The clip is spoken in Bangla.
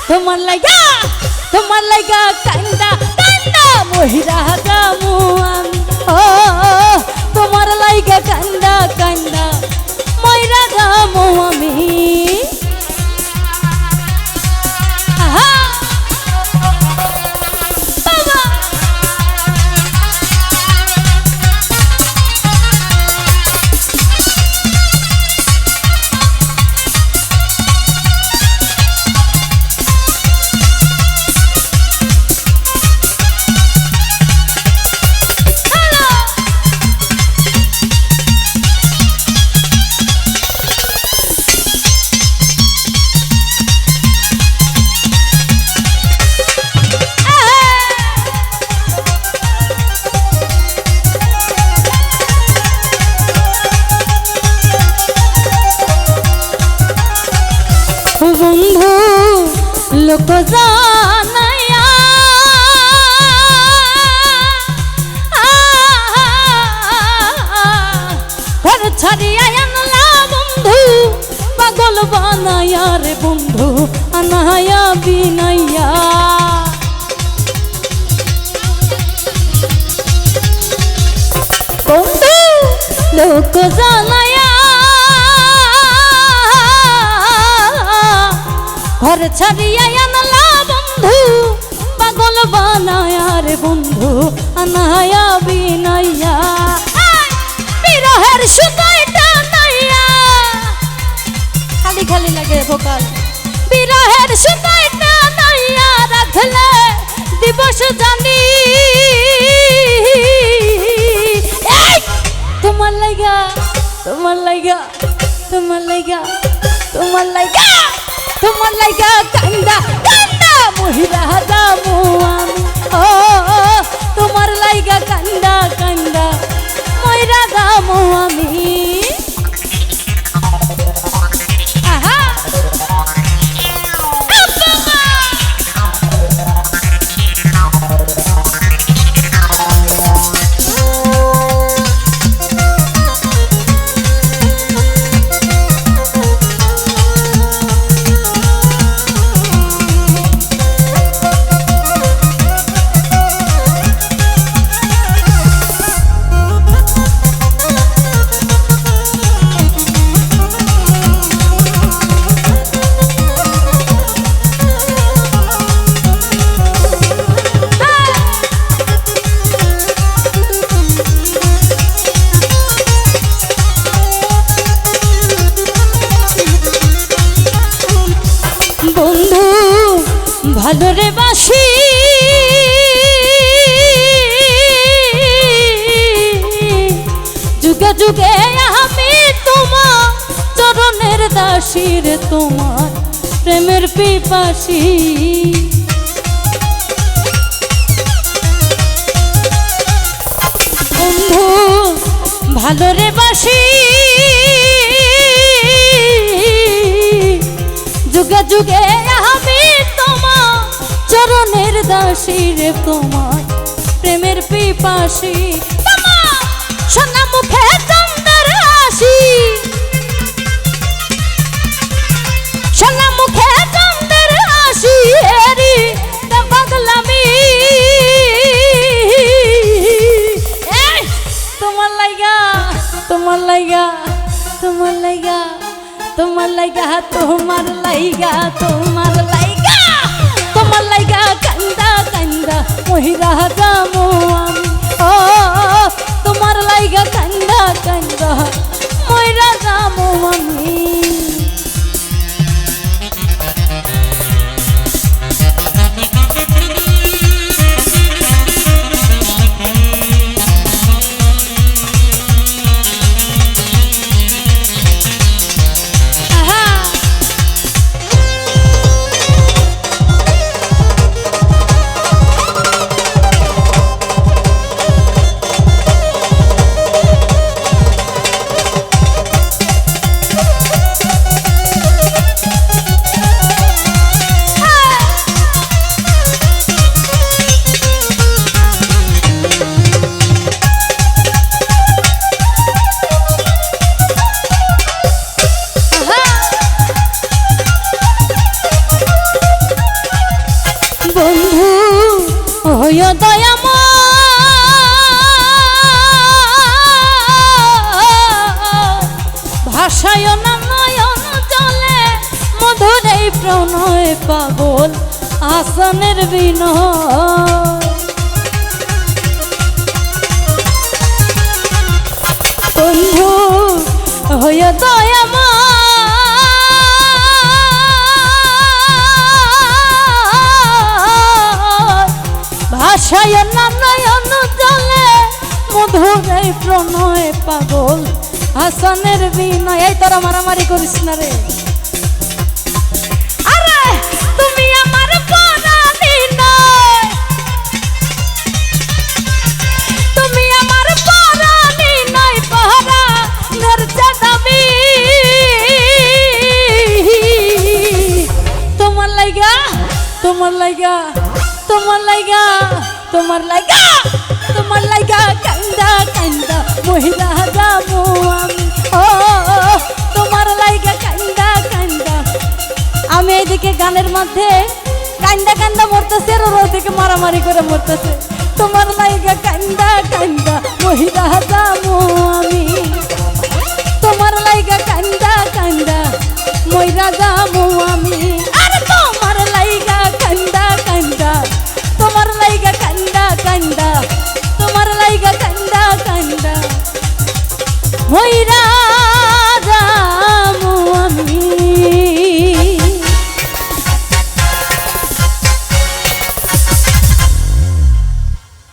তোমার লাইগা কান্দা কান্দা মহিরা যামু আমি ও তোমার লাইগা কান্দা কান্দা মহিরা যামু আমি বন্ধু লোক জানায়া ঘর ছাড়িয়া আনলা বন্ধু পাগল বানায়া রে বন্ধু আনায়া বিনাইয়া বন্ধু লোক জানায়া ঘর ছাড়িয়া আনলা বন্ধু পাগল বানায়া রে বন্ধু আনায়া বিনাইয়া বিরহের সুতাইটা নাইয়া খালি খালি লাগে ভোকাল বিরহের সুতাইটা নাইয়া রাখলে দিবস জানি তোমার লাইগা তোমার লাইগা তোমার লাইগা তোমার লাইগা তোমার লাইগা কান্দা কান্দা মহিলা যামু আমি ও তোমার লাইগা কান্দা কান্দা মহিলা যামু আমি বন্ধু ভালো রে বাসি যুগে যুগে আমি তোমার চরণের দাসী রে তোমার প্রেমের পিপাসী বন্ধু ভালো রে বাসি যুগে যুগে আমি তোমার চরণের দাসী রে তোমার প্রেমের পিপাসী তোমার সোনা মুখে চন্দ্র হাসি সোনা মুখে চন্দ্র হাসি হেরি পাগলামি তোমার লাইগা তোমার লাইগা তোমার লাইগা তোমার লাইগা তোমার লাইগা তোমার লাইগা তোমার লাইগা কান্দা কান্দা মহিলা যামু আমি ও তোমার লাইগা কান্দা কান্দা মহিলা যামু আমি হইও দয়াময় ভাষায় না নয়ন জলে মধুর এই প্রণয় পাগল আসনের বিনয় বন্ধু হইও দয়াময় ভাষায় না নয়ন জলে মধুর এই প্রণয় পাগল হাসানের বিনয়। এই তোরা মারামারি করিস না রে। আরে তুমি আমার পরাণী নয়, তুমি আমার পরাণী নয় পরাণের চাঁদাবি। তোমার লাইগা তোমার লাইগা তোমার লাইগা তোমার লাইগা তোমার লাইগা কান্দা কান্দা মহিলা যাবো আমি। ও তোমার লাইগা কান্দা কান্দা আমি এইদিকে গানের মধ্যে কান্দা কান্দা মরতেছে আর ওর ওদিকে মারামারি করে মরতেছে। তোমার লাইগা কান্দা